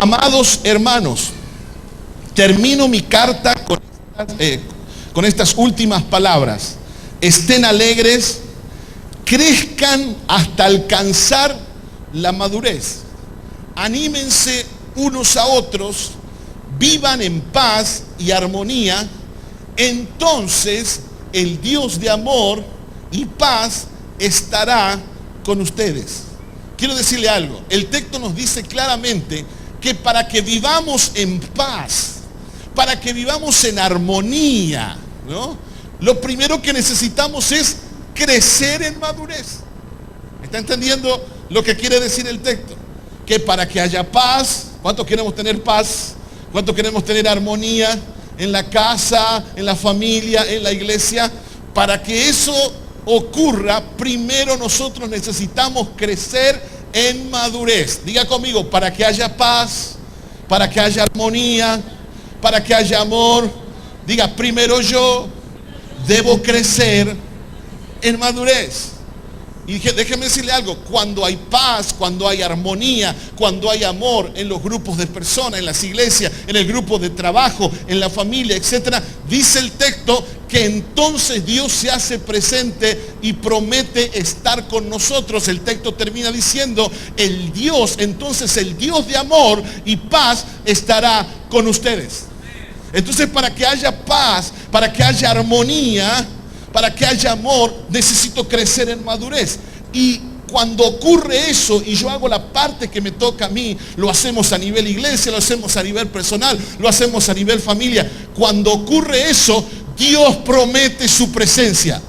Amados hermanos, termino mi carta con estas últimas palabras. Estén alegres, crezcan hasta alcanzar la madurez. Anímense unos a otros, vivan en paz y armonía. Entonces el Dios de amor y paz estará con ustedes. Quiero decirle algo. El texto nos dice claramente que para que vivamos en paz, para que vivamos en armonía, ¿no?, lo primero que necesitamos es crecer en madurez. ¿Está entendiendo lo que quiere decir el texto? Que para que haya paz, ¿cuántos queremos tener paz? ¿Cuántos queremos tener armonía en la casa, en la familia, en la iglesia? Para que eso ocurra, primero nosotros necesitamos crecer en madurez. Diga conmigo, para que haya paz, para que haya armonía, para que haya amor. Diga, primero yo debo crecer en madurez. Y déjeme decirle algo, cuando hay paz, cuando hay armonía, cuando hay amor en los grupos de personas, en las iglesias, en el grupo de trabajo, en la familia, etcétera, dice el texto que entonces Dios se hace presente y promete estar con nosotros. El texto termina diciendo, entonces el Dios de amor y paz estará con ustedes. Entonces, para que haya paz, para que haya armonía, para que haya amor, necesito crecer en madurez. Y cuando ocurre eso y yo hago la parte que me toca a mí, lo hacemos a nivel iglesia, lo hacemos a nivel personal, lo hacemos a nivel familia. Cuando ocurre eso, Dios promete su presencia.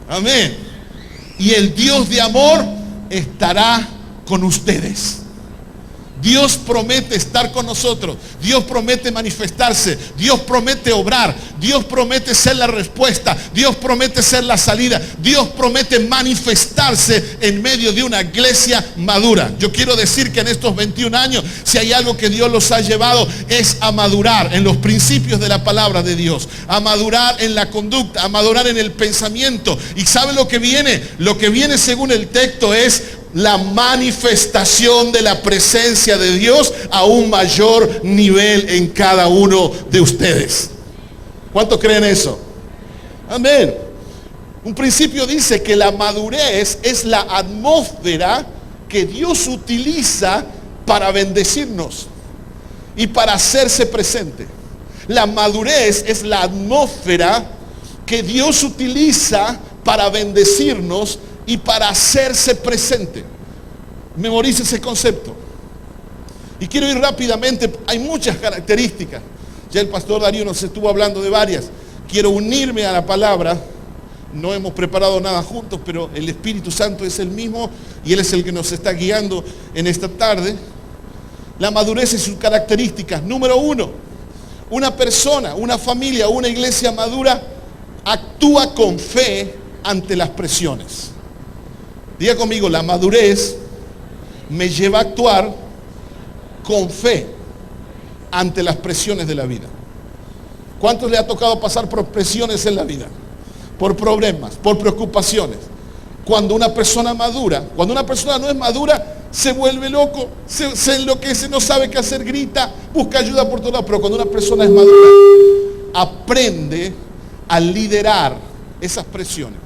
Amén. Y el Dios de amor estará con ustedes. Dios promete estar con nosotros. Dios promete manifestarse. Dios promete obrar. Dios promete ser la respuesta. Dios promete ser la salida. Dios promete manifestarse en medio de una iglesia madura. Yo quiero decir que en estos 21 años, si hay algo que Dios los ha llevado, es a madurar en los principios de la palabra de Dios. A madurar en la conducta. A madurar en el pensamiento. ¿Y sabe lo que viene? Lo que viene según el texto es la manifestación de la presencia de Dios a un mayor nivel en cada uno de ustedes. ¿Cuántos creen eso? Amén. Un principio dice que la madurez es la atmósfera que Dios utiliza para bendecirnos y para hacerse presente. La madurez es la atmósfera que Dios utiliza para bendecirnos y para hacerse presente. Memorice ese concepto. Y quiero ir rápidamente. Hay muchas características. Ya el pastor Darío nos estuvo hablando de varias. Quiero unirme a la palabra. No hemos preparado nada juntos, pero el Espíritu Santo es el mismo y Él es el que nos está guiando en esta tarde. La madurez y sus características. Número 1, una persona, una familia, una iglesia madura actúa con fe ante las presiones. Diga conmigo, la madurez me lleva a actuar con fe ante las presiones de la vida. ¿Cuántos le ha tocado pasar por presiones en la vida? Por problemas, por preocupaciones. Cuando una persona madura, cuando una persona no es madura, se vuelve loco, se enloquece, no sabe qué hacer, grita, busca ayuda por todos lados. Pero cuando una persona es madura, aprende a liderar esas presiones.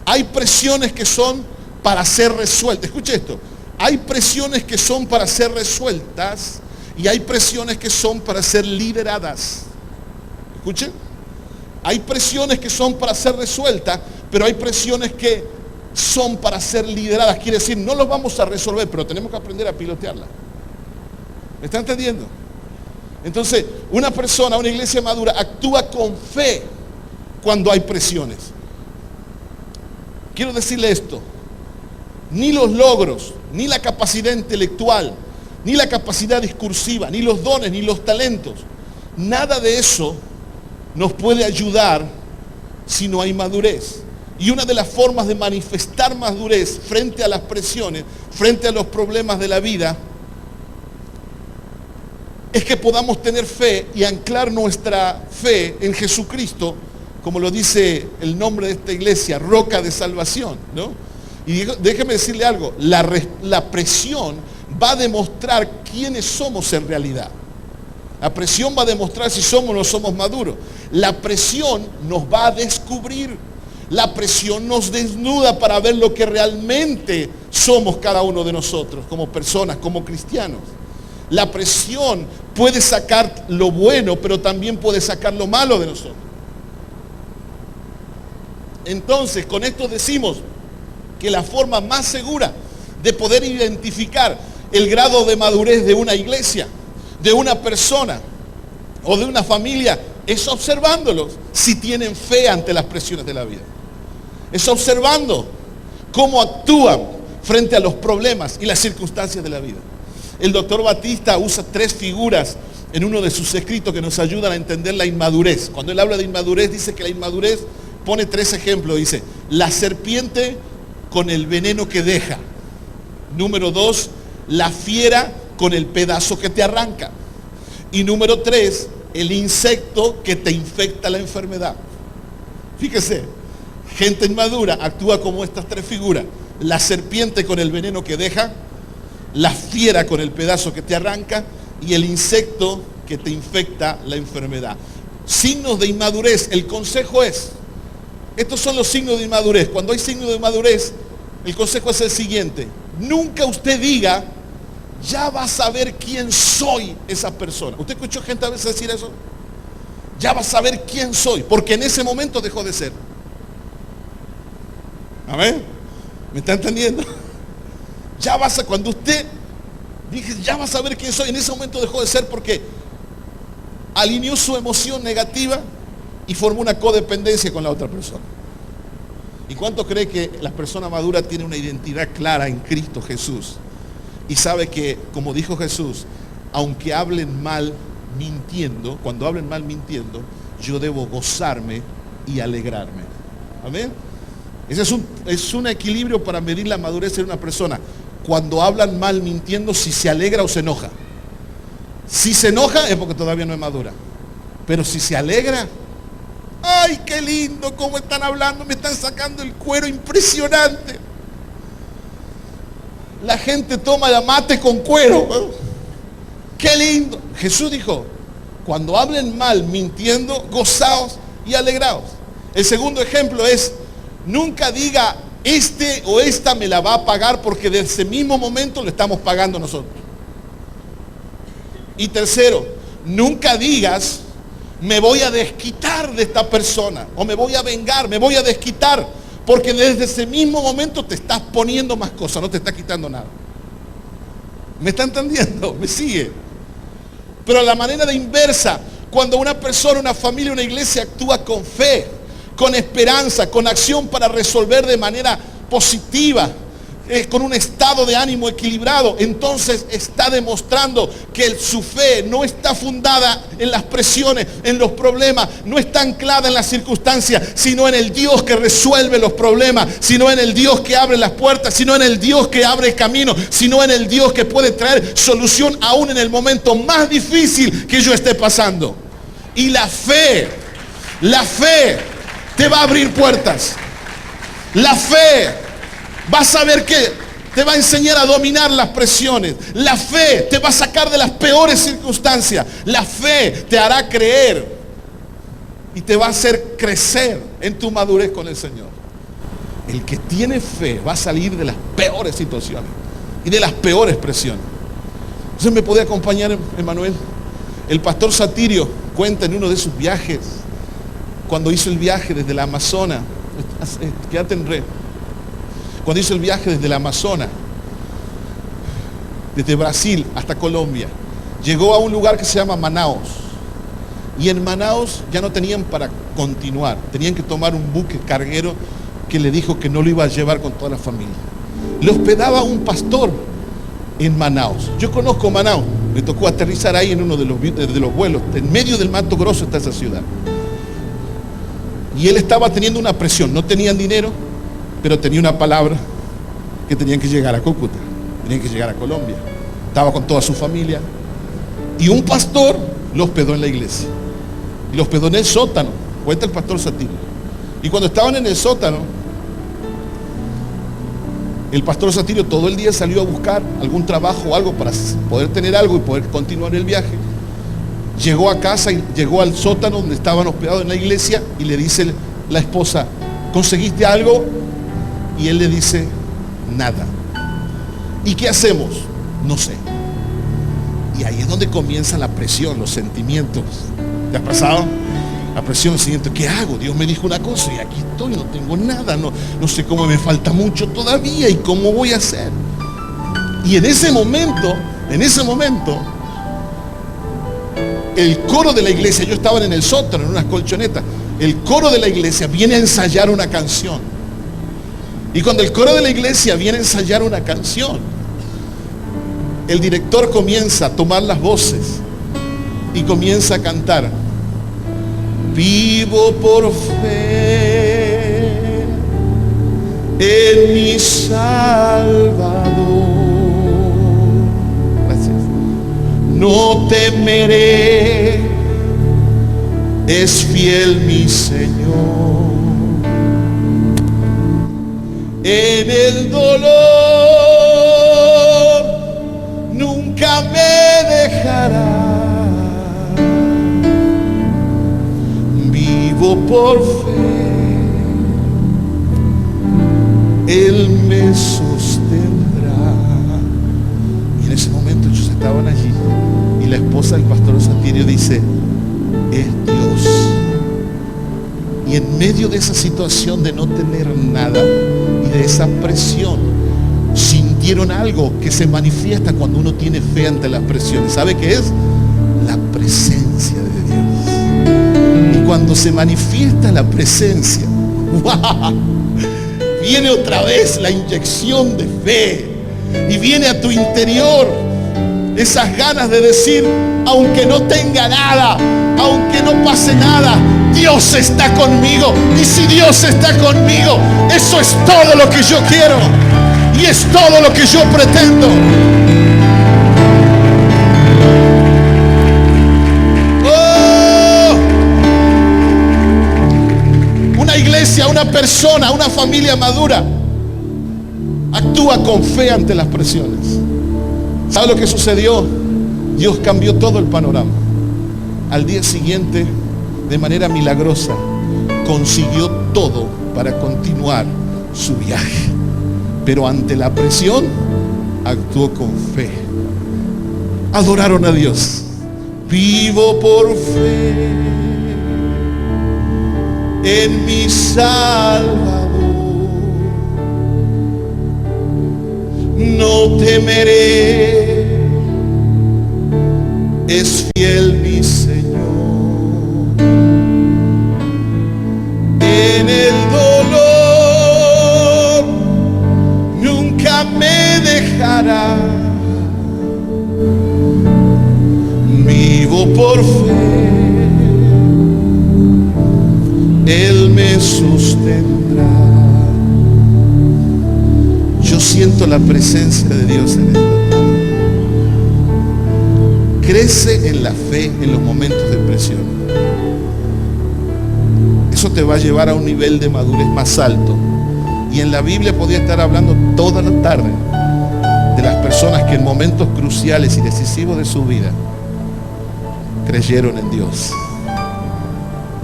Hay presiones que son para ser resueltas. Escuche esto. Hay presiones que son para ser resueltas y hay presiones que son para ser lideradas. Escuchen. Hay presiones que son para ser resueltas, pero hay presiones que son para ser lideradas. Quiere decir, no los vamos a resolver, pero tenemos que aprender a pilotearlas. ¿Me está entendiendo? Entonces, una persona, una iglesia madura, actúa con fe cuando hay presiones. Quiero decirle esto. Ni los logros, ni la capacidad intelectual, ni la capacidad discursiva, ni los dones, ni los talentos, nada de eso nos puede ayudar si no hay madurez. Y una de las formas de manifestar madurez frente a las presiones, frente a los problemas de la vida, es que podamos tener fe y anclar nuestra fe en Jesucristo, como lo dice el nombre de esta iglesia, roca de salvación, ¿no? Y déjeme decirle algo, la presión va a demostrar quiénes somos en realidad. La presión va a demostrar si somos o no somos maduros. La presión nos va a descubrir. La presión nos desnuda para ver lo que realmente somos cada uno de nosotros, como personas, como cristianos. La presión puede sacar lo bueno, pero también puede sacar lo malo de nosotros. Entonces, con esto decimos que la forma más segura de poder identificar el grado de madurez de una iglesia, de una persona o de una familia, es observándolos si tienen fe ante las presiones de la vida. Es observando cómo actúan frente a los problemas y las circunstancias de la vida. El doctor Batista usa 3 figuras en uno de sus escritos que nos ayudan a entender la inmadurez. Cuando él habla de inmadurez, dice que la inmadurez pone 3 ejemplos. Dice, la serpiente con el veneno que deja. Número 2, la fiera con el pedazo que te arranca. Y número 3, el insecto que te infecta la enfermedad. Fíjese, gente inmadura actúa como estas 3 figuras. La serpiente con el veneno que deja, la fiera con el pedazo que te arranca y el insecto que te infecta la enfermedad. Signos de inmadurez. El consejo es, estos son los signos de inmadurez. Cuando hay signos de inmadurez, el consejo es el siguiente. Nunca usted diga, ya vas a saber quién soy esa persona. ¿Usted escuchó gente a veces decir eso? Ya vas a saber quién soy, porque en ese momento dejó de ser. ¿Amén? ¿Me está entendiendo? Ya vas a, cuando usted dije, ya vas a saber quién soy, en ese momento dejó de ser porque alineó su emoción negativa y formó una codependencia con la otra persona. ¿Y cuánto cree que la persona madura tiene una identidad clara en Cristo Jesús? Y sabe que, como dijo Jesús, aunque hablen mal mintiendo, cuando hablen mal mintiendo, yo debo gozarme y alegrarme. ¿Amén? Ese es un equilibrio para medir la madurez de una persona. Cuando hablan mal mintiendo, si se alegra o se enoja. Si se enoja es porque todavía no es madura. Pero si se alegra, ¡ay, qué lindo! ¿Cómo están hablando? Me están sacando el cuero impresionante. La gente toma la mate con cuero. ¡Qué lindo! Jesús dijo, cuando hablen mal mintiendo, gozaos y alegraos. El segundo ejemplo es, nunca diga, este o esta me la va a pagar, porque desde ese mismo momento lo estamos pagando nosotros. Y tercero, nunca digas, me voy a desquitar de esta persona, o me voy a vengar, me voy a desquitar, porque desde ese mismo momento te estás poniendo más cosas, no te está quitando nada. ¿Me está entendiendo? ¿Me sigue? Pero la manera de inversa, cuando una persona, una familia, una iglesia actúa con fe, con esperanza, con acción para resolver de manera positiva, con un estado de ánimo equilibrado, entonces está demostrando que su fe no está fundada en las presiones, en los problemas, no está anclada en las circunstancias, sino en el Dios que resuelve los problemas, sino en el Dios que abre las puertas, sino en el Dios que abre camino, sino en el Dios que puede traer solución aún en el momento más difícil que yo esté pasando. Y la fe te va a abrir puertas. La fe va a saber que te va a enseñar a dominar las presiones. La fe te va a sacar de las peores circunstancias. La fe te hará creer y te va a hacer crecer en tu madurez con el Señor. El que tiene fe va a salir de las peores situaciones y de las peores presiones. ¿Usted me puede acompañar, Emanuel? El pastor Satirio cuenta en uno de sus viajes, cuando hizo el viaje desde la Amazonas, quédate en red. Cuando hizo el viaje desde la Amazonas, desde Brasil hasta Colombia, llegó a un lugar que se llama Manaos. Y en Manaos ya no tenían para continuar, tenían que tomar un buque carguero que le dijo que no lo iba a llevar con toda la familia. Le hospedaba un pastor en Manaos. Yo conozco Manaos, me tocó aterrizar ahí en uno de los vuelos. En medio del Mato Grosso está esa ciudad. Y él estaba teniendo una presión, no tenían dinero, pero tenía una palabra que tenían que llegar a Cúcuta, tenían que llegar a Colombia. Estaba con toda su familia. Y un pastor lo hospedó en la iglesia. Y lo hospedó en el sótano, cuenta el pastor Satirio. Y cuando estaban en el sótano, El pastor Satirio todo el día salió a buscar algún trabajo o algo para poder tener algo y poder continuar el viaje. Llegó a casa y llegó al sótano donde estaban hospedados en la iglesia y le dice la esposa: ¿conseguiste algo? Y él le dice: nada. ¿Y qué hacemos? No sé. Y ahí es donde comienza la presión, los sentimientos. ¿Te ha pasado? La presión, el siguiente: ¿qué hago? Dios me dijo una cosa y aquí estoy, no tengo nada, no sé cómo, me falta mucho todavía y cómo voy a hacer. Y en ese momento, el coro de la iglesia, yo estaba en el sótano, en unas colchonetas, el coro de la iglesia viene a ensayar una canción. Y cuando el coro de la iglesia viene a ensayar una canción, el director comienza a tomar las voces y comienza a cantar: vivo por fe en mi Salvador. Gracias. No temeré, es fiel mi Señor. En el dolor nunca me dejará. Vivo por fe, Él me sostendrá. Y en ese momento ellos estaban allí y la esposa del pastor Satirio dice: es Dios. Y en medio de esa situación de no tener nada y de esa presión, sintieron algo que se manifiesta cuando uno tiene fe ante las presiones. ¿Sabe qué es? La presencia de Dios. Y cuando se manifiesta la presencia, ¡wow!, viene otra vez la inyección de fe. Y viene a tu interior esas ganas de decir: aunque no tenga nada, aunque no pase nada, Dios está conmigo. Y si Dios está conmigo, eso es todo lo que yo quiero y es todo lo que yo pretendo. Oh, una iglesia, una persona, una familia madura actúa con fe ante las presiones. ¿Sabe lo que sucedió? Dios cambió todo el panorama. Al día siguiente, de manera milagrosa, consiguió todo para continuar su viaje. Pero ante la presión, actuó con fe. Adoraron a Dios. Vivo por fe en mi Salvador. No temeré, es fiel mi Señor. En el dolor nunca me dejará. Vivo por fe, Él me sostendrá. Yo siento la presencia de Dios en esta tarde. Crece en la fe en los momentos de presión. Eso te va a llevar a un nivel de madurez más alto. Y en la Biblia podría estar hablando toda la tarde de las personas que en momentos cruciales y decisivos de su vida creyeron en Dios.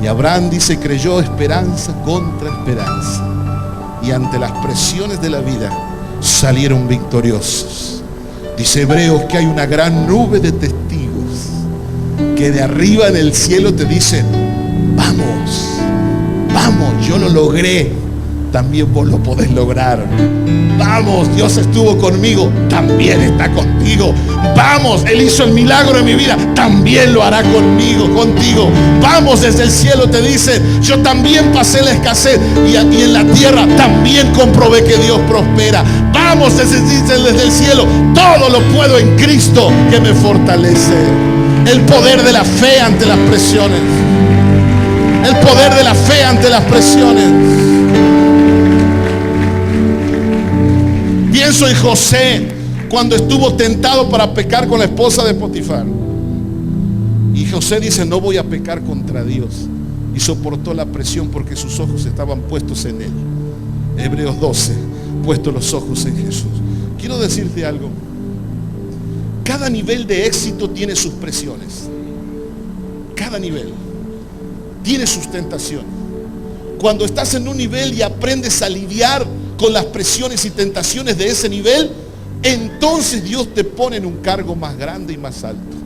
Y Abraham dice: creyó esperanza contra esperanza. Y ante las presiones de la vida salieron victoriosos. Dice Hebreos que hay una gran nube de testigos que de arriba en el cielo te dicen: vamos, vamos, yo lo logré, también vos lo podés lograr. Vamos, Dios estuvo conmigo, también está contigo. Vamos, Él hizo el milagro en mi vida, también lo hará conmigo, contigo. Vamos, desde el cielo te dice: yo también pasé la escasez y en la tierra también comprobé que Dios prospera. Vamos, desde el cielo, todo lo puedo en Cristo que me fortalece. El poder de la fe ante las presiones. El poder de la fe ante las presiones. Pienso en José cuando estuvo tentado para pecar con la esposa de Potifar. Y José dice: no voy a pecar contra Dios. Y soportó la presión porque sus ojos estaban puestos en Él. Hebreos 12. puesto los ojos en Jesús. Quiero decirte algo. Cada nivel de éxito tiene sus presiones. Cada nivel tiene sus tentaciones. Cuando estás en un nivel y aprendes a lidiar con las presiones y tentaciones de ese nivel, entonces Dios te pone en un cargo más grande y más alto.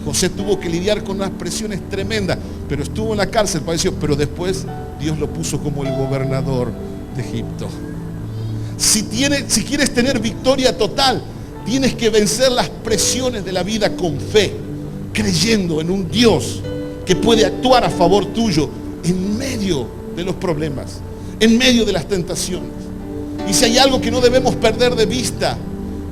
José tuvo que lidiar con unas presiones tremendas, pero estuvo en la cárcel, padeció, pero después Dios lo puso como el gobernador de Egipto. Si quieres tener victoria total, tienes que vencer las presiones de la vida con fe, creyendo en un Dios que puede actuar a favor tuyo en medio de los problemas, en medio de las tentaciones. Y si hay algo que no debemos perder de vista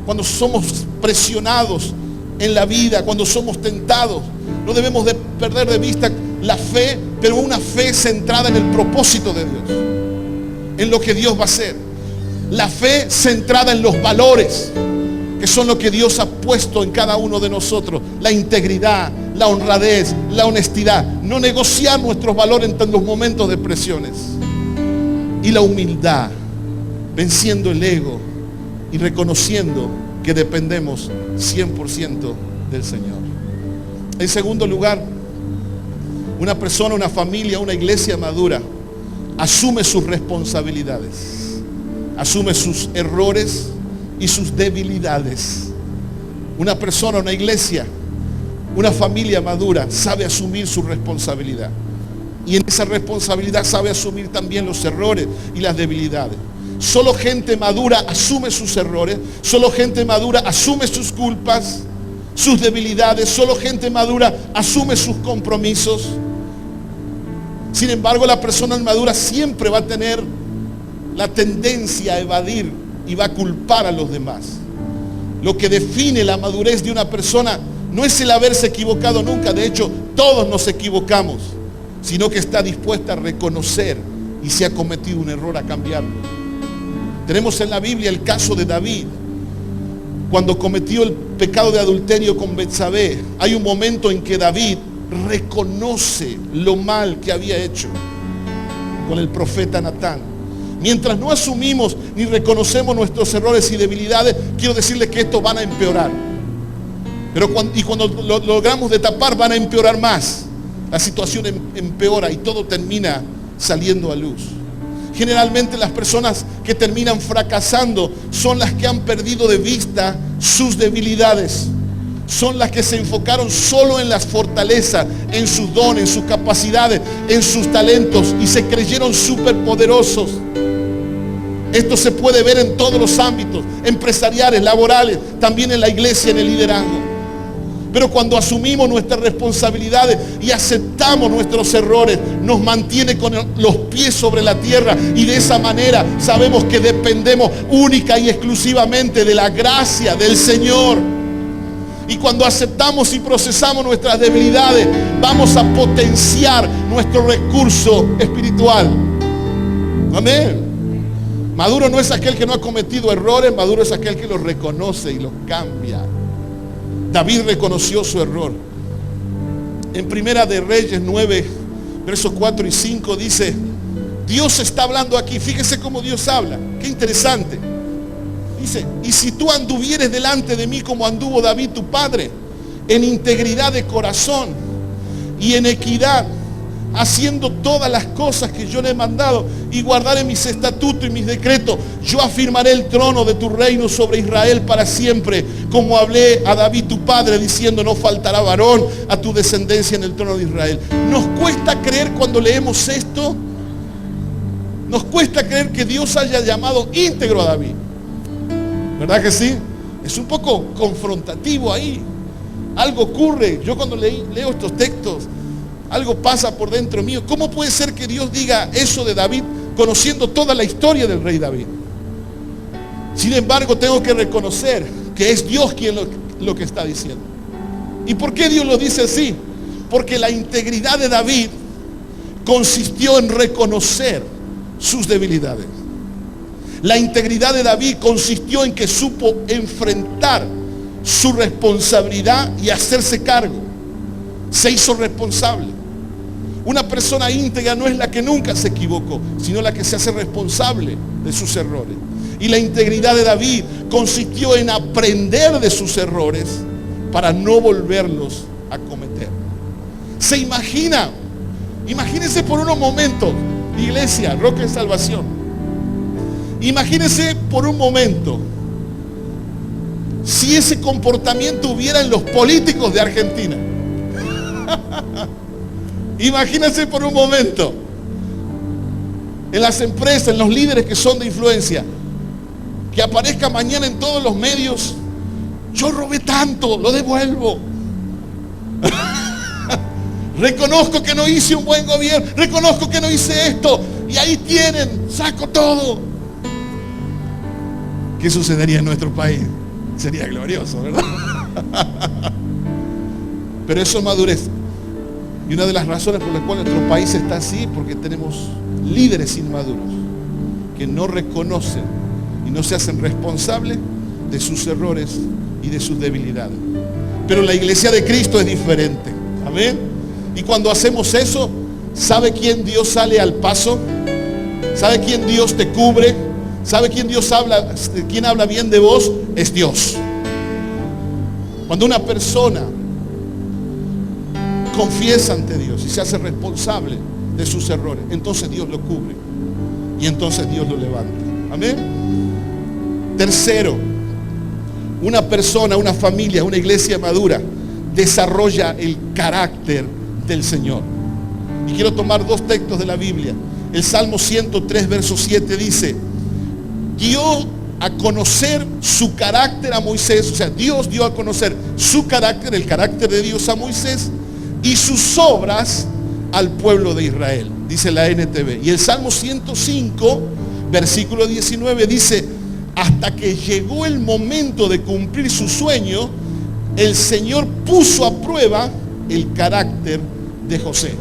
cuando somos presionados en la vida, cuando somos tentados, no debemos de perder de vista la fe, pero una fe centrada en el propósito de Dios, en lo que Dios va a hacer. La fe centrada en los valores, que son lo que Dios ha puesto en cada uno de nosotros. La integridad, la honradez, la honestidad. No negociar nuestros valores en los momentos de presiones. Y la humildad, venciendo el ego y reconociendo que dependemos 100% del Señor. En segundo lugar, una persona, una familia, una iglesia madura asume sus responsabilidades, asume sus errores y sus debilidades. Una persona, una iglesia, una familia madura sabe asumir su responsabilidad. Y en esa responsabilidad sabe asumir también los errores y las debilidades. Solo gente madura asume sus errores, solo gente madura asume sus culpas, sus debilidades, solo gente madura asume sus compromisos. Sin embargo, la persona madura siempre va a tener la tendencia a evadir y va a culpar a los demás. Lo que define la madurez de una persona no es el haberse equivocado nunca, de hecho todos nos equivocamos, sino que está dispuesta a reconocer y si ha cometido un error a cambiarlo. Tenemos en la Biblia el caso de David, cuando cometió el pecado de adulterio con Betsabé. Hay un momento en que David reconoce lo mal que había hecho con el profeta Natán. Mientras no asumimos ni reconocemos nuestros errores y debilidades, quiero decirles que esto van a empeorar. Pero cuando lo logramos de tapar, van a empeorar más. La situación empeora y todo termina saliendo a luz. Generalmente las personas que terminan fracasando son las que han perdido de vista sus debilidades. Son las que se enfocaron solo en las fortalezas, en sus dones, en sus capacidades, en sus talentos y se creyeron superpoderosos. Esto se puede ver en todos los ámbitos, empresariales, laborales, también en la iglesia, en el liderazgo. Pero cuando asumimos nuestras responsabilidades y aceptamos nuestros errores, nos mantiene con los pies sobre la tierra y de esa manera sabemos que dependemos única y exclusivamente de la gracia del Señor. Y cuando aceptamos y procesamos nuestras debilidades, vamos a potenciar nuestro recurso espiritual. Amén. Maduro no es aquel que no ha cometido errores, maduro es aquel que los reconoce y los cambia. David reconoció su error. En Primera de Reyes 9, versos 4 y 5 dice, Dios está hablando aquí, fíjese cómo Dios habla, qué interesante. Dice, y si tú anduvieres delante de mí como anduvo David tu padre, en integridad de corazón y en equidad, haciendo todas las cosas que yo le he mandado y guardaré mis estatutos y mis decretos, yo afirmaré el trono de tu reino sobre Israel para siempre, como hablé a David tu padre, diciendo, no faltará varón a tu descendencia en el trono de Israel. Nos cuesta creer cuando leemos esto, nos cuesta creer que Dios haya llamado íntegro a David. ¿Verdad que sí? Es un poco confrontativo ahí. Algo ocurre. Yo cuando leo estos textos, algo pasa por dentro mío. ¿Cómo puede ser que Dios diga eso de David conociendo toda la historia del rey David? Sin embargo, tengo que reconocer que es Dios quien lo que está diciendo. ¿Y por qué Dios lo dice así? Porque la integridad de David consistió en reconocer sus debilidades. La integridad de David consistió en que supo enfrentar su responsabilidad y hacerse cargo. Se hizo responsable. Una persona íntegra no es la que nunca se equivocó, sino la que se hace responsable de sus errores. y la integridad de David consistió en aprender de sus errores para no volverlos a cometer. ¿Se imagina? Imagínense por unos momentos, iglesia, Roca de Salvación. Imagínense por un momento si ese comportamiento hubiera en los políticos de Argentina. Imagínense por un momento en las empresas, en los líderes que son de influencia, que aparezca mañana en todos los medios: yo robé tanto, lo devuelvo. Reconozco que no hice un buen gobierno, reconozco que no hice esto, y ahí tienen, saco todo. ¿Qué sucedería en nuestro país? Sería glorioso, ¿verdad? Pero eso es madurez. Y una de las razones por las cuales nuestro país está así, porque tenemos líderes inmaduros que no reconocen y no se hacen responsables de sus errores y de sus debilidades. Pero la iglesia de Cristo es diferente. Amén. Y cuando hacemos eso, ¿sabe quién Dios sale al paso? ¿Sabe quién Dios te cubre? ¿Sabe quién Dios habla? ¿Quién habla bien de vos? Es Dios. Cuando una persona confiesa ante Dios y se hace responsable de sus errores, entonces Dios lo cubre y entonces Dios lo levanta. Amén. Tercero, una persona, una familia, una iglesia madura desarrolla el carácter del Señor. Y quiero tomar dos textos de la Biblia. El Salmo 103, verso 7 dice: dio a conocer su carácter a Moisés. O sea, Dios dio a conocer su carácter, el carácter de Dios a Moisés, y sus obras al pueblo de Israel, dice la NTV. Y el Salmo 105, versículo 19 dice: hasta que llegó el momento de cumplir su sueño, el Señor puso a prueba el carácter de José.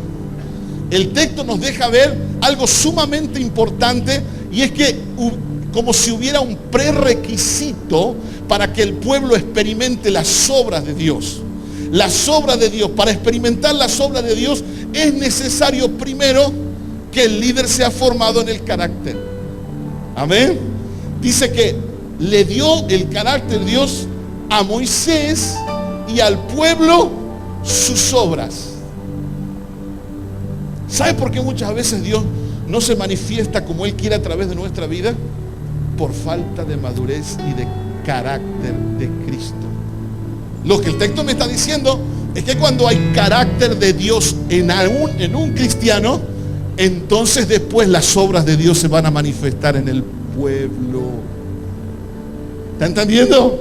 El texto nos deja ver algo sumamente importante, y es que como si hubiera un prerequisito para que el pueblo experimente las obras de Dios. Las obras de Dios. Para experimentar las obras de Dios es necesario primero que el líder sea formado en el carácter. Amén. Dice que le dio el carácter de Dios a Moisés y al pueblo sus obras. ¿Sabe por qué muchas veces Dios no se manifiesta como Él quiere a través de nuestra vida? Por falta de madurez y de carácter de Cristo. Lo que el texto me está diciendo es que cuando hay carácter de Dios en un cristiano, entonces después las obras de Dios se van a manifestar en el pueblo. ¿Está entendiendo?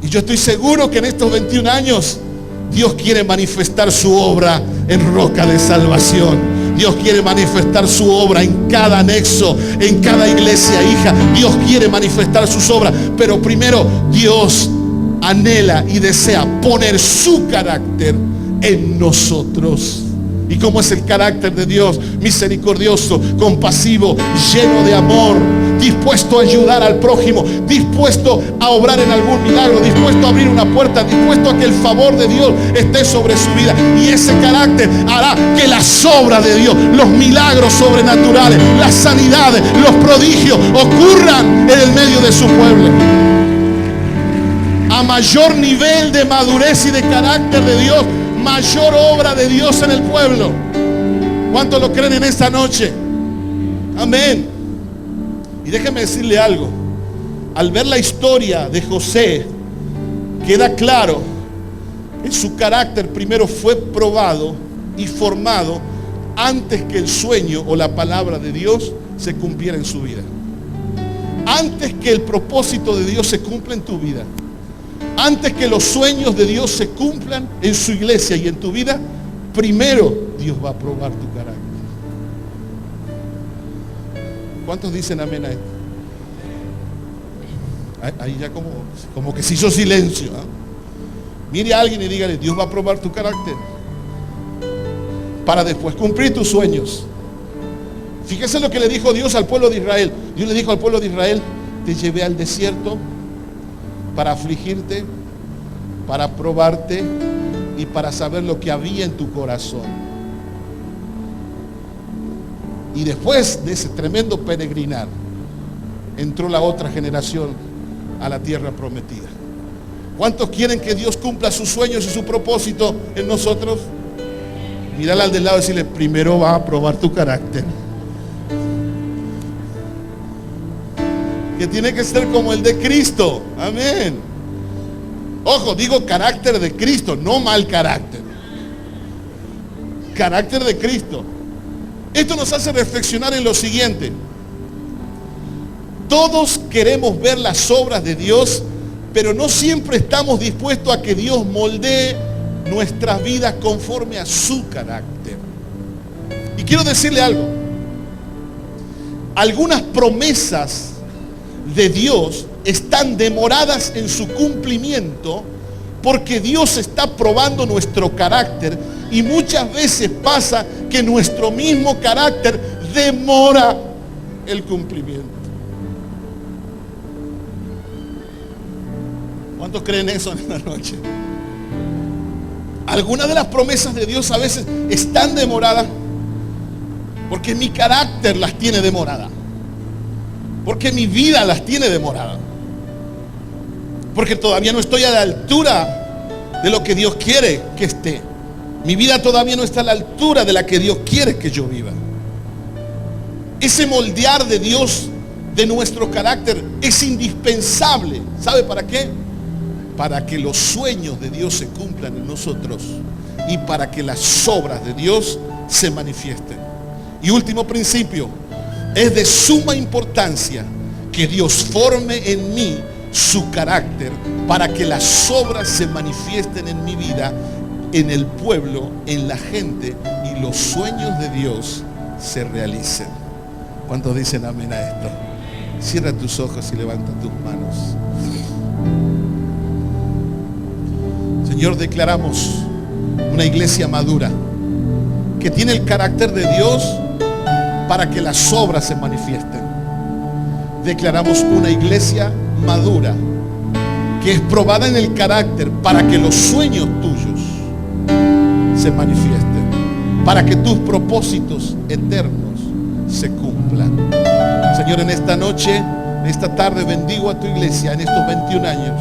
Y yo estoy seguro que en estos 21 años Dios quiere manifestar su obra en Roca de Salvación. Dios quiere manifestar su obra en cada anexo, en cada iglesia hija. Dios quiere manifestar sus obras. Pero primero Dios anhela y desea poner su carácter en nosotros. ¿Y cómo es el carácter de Dios? Misericordioso, compasivo, lleno de amor, dispuesto a ayudar al prójimo, dispuesto a obrar en algún milagro, dispuesto a abrir una puerta, dispuesto a que el favor de Dios esté sobre su vida. Y ese carácter hará que las obras de Dios, los milagros sobrenaturales, las sanidades, los prodigios ocurran en el medio de su pueblo. A mayor nivel de madurez y de carácter de Dios, mayor obra de Dios en el pueblo. ¿Cuántos lo creen en esta noche? Amén. Y déjeme decirle algo. Al ver la historia de José, queda claro que su carácter primero fue probado y formado antes que el sueño o la palabra de Dios se cumpliera en su vida. Antes que el propósito de Dios se cumpla en tu vida, antes que los sueños de Dios se cumplan en su iglesia y en tu vida, primero Dios va a probar tu carácter. ¿Cuántos dicen amén a esto? Ahí ya como que se hizo silencio, ¿eh? Mire a alguien y dígale: Dios va a probar tu carácter para después cumplir tus sueños. Fíjese lo que le dijo Dios al pueblo de Israel. Dios le dijo al pueblo de Israel: te llevé al desierto para afligirte, para probarte y para saber lo que había en tu corazón. Y después de ese tremendo peregrinar, entró la otra generación a la tierra prometida. ¿Cuántos quieren que Dios cumpla sus sueños y su propósito en nosotros? Mírale al del lado y decirle, primero va a probar tu carácter. Que tiene que ser como el de Cristo. Amén. Ojo, digo carácter de Cristo, no mal carácter. Carácter de Cristo. Esto nos hace reflexionar en lo siguiente. Todos queremos ver las obras de Dios, pero no siempre estamos dispuestos a que Dios moldee nuestras vidas conforme a su carácter. Y quiero decirle algo. Algunas promesas de Dios están demoradas en su cumplimiento porque Dios está probando nuestro carácter, y muchas veces pasa que nuestro mismo carácter demora el cumplimiento. ¿Cuántos creen eso en esta noche? Algunas de las promesas de Dios a veces están demoradas porque mi carácter las tiene demoradas, porque mi vida las tiene demoradas, porque todavía no estoy a la altura de lo que Dios quiere que esté. Mi vida todavía no está a la altura de la que Dios quiere que yo viva. Ese moldear de Dios de nuestro carácter es indispensable. ¿Sabe para qué? Para que los sueños de Dios se cumplan en nosotros y para que las obras de Dios se manifiesten. Y último principio, es de suma importancia que Dios forme en mí su carácter para que las obras se manifiesten en mi vida, en el pueblo, en la gente, y los sueños de Dios se realicen. ¿Cuántos dicen amén a esto? Cierra tus ojos y levanta tus manos. Señor, declaramos una iglesia madura que tiene el carácter de Dios para que las obras se manifiesten. Declaramos una iglesia madura que es probada en el carácter para que los sueños tuyos se manifiesten, para que tus propósitos eternos se cumplan. Señor, en esta noche, en esta tarde, bendigo a tu iglesia en estos 21 años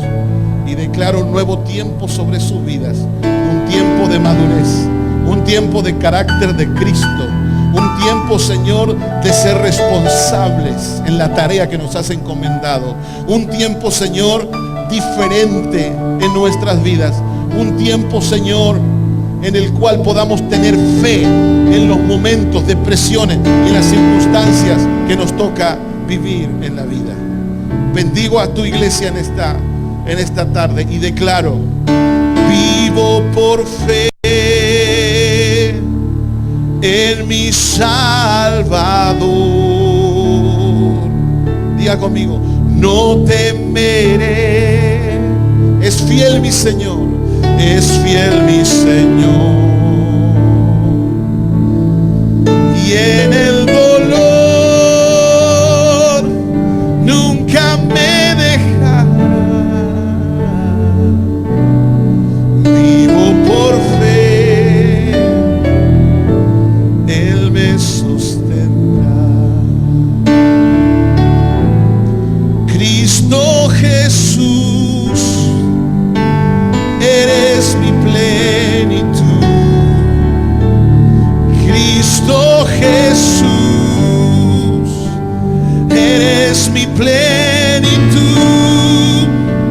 y declaro un nuevo tiempo sobre sus vidas, un tiempo de madurez, un tiempo de carácter de Cristo, un tiempo, Señor, de ser responsables en la tarea que nos has encomendado, un tiempo, Señor, diferente en nuestras vidas, un tiempo, Señor, en el cual podamos tener fe en los momentos de presiones y en las circunstancias que nos toca vivir en la vida. Bendigo a tu iglesia en esta tarde y declaro: vivo por fe en mi Salvador. Diga conmigo: no temeré. Es fiel mi Señor, es fiel mi Señor. Y en el dolor nunca me dejará. Vivo por fe, Él me sostendrá. Cristo Jesús, eres mi plenitud. Cristo Jesús, eres mi plenitud.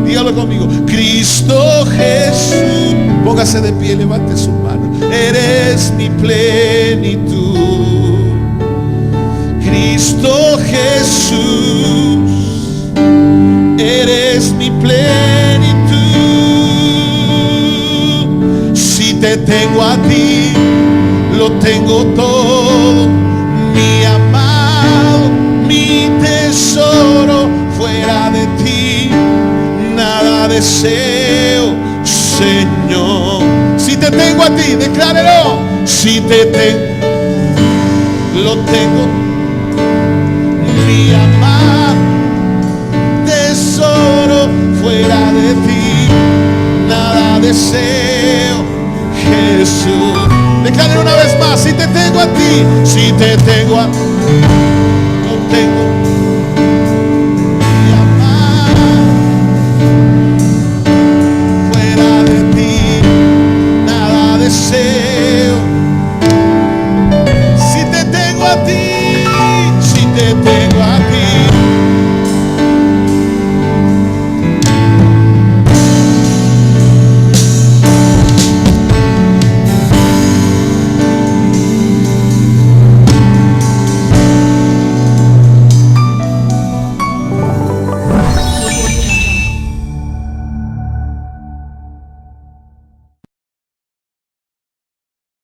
Dígalo conmigo: Cristo Jesús. Póngase de pie, levante su mano. Eres mi plenitud. Cristo Jesús, eres mi plenitud. Si te tengo a ti, lo tengo todo, mi amado, mi tesoro. Fuera de ti nada deseo, Señor. Si te tengo a ti, declárelo. Si te tengo, lo tengo, mi amado tesoro. Fuera de ti nada deseo, Jesús. Declaren una vez más: si te tengo a ti, si te tengo a, lo tengo, a ti.